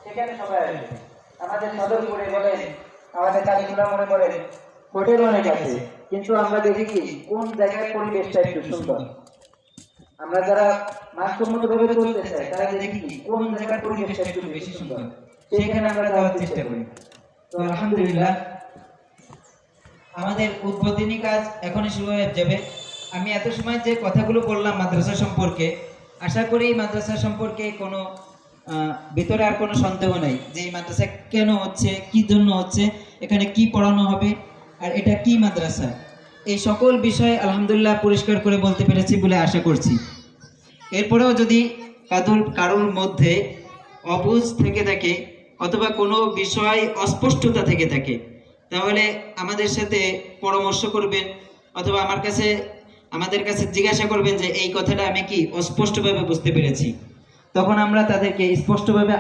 সেখানে সবাই আসবে। আমাদের সদরপুরে বলেন, আমাদের কালীপুরা মনে বলেন, হোটেল অনেক আছে, কিন্তু আমরা দেখি কি কোন জায়গায় পরিবেশটা একটু সুন্দর। আমরা যারা মানসম্মত ভাবে চলতে চাই তারা দেখি কি কোন জায়গার পরিবেশটা একটু বেশি সুন্দর, সেখানে আমরা যাওয়ার চেষ্টা করি। তো আলহামদুলিল্লাহ আমাদের উদ্বোধনী কাজ এখনই শুরু হয়ে যাবে। আমি এত সময় যে কথাগুলো বললাম মাদ্রাসা সম্পর্কে, আশা করি এই মাদ্রাসা সম্পর্কে কোনো ভিতরে আর কোনো সন্দেহ নেই যে এই মাদ্রাসা কেন হচ্ছে, কি জন্য হচ্ছে, এখানে কি পড়ানো হবে, আর এটা কি মাদ্রাসা। এই সকল বিষয় আলহামদুলিল্লাহ পরিষ্কার করে বলতে পেরেছি বলে আশা করছি। এরপরেও যদি কারোর মধ্যে অবুঝ থেকে থাকে অথবা কোনো বিষয় অস্পষ্টতা থেকে থাকে, তাহলে আমাদের সাথে পরামর্শ করবেন অথবা আমাদের কাছে জিজ্ঞাসা করবেন যে এই কথাটা আমি কি অস্পষ্টভাবে বুঝতে পেরেছি। তখন আমরা তাদেরকে স্পষ্টভাবে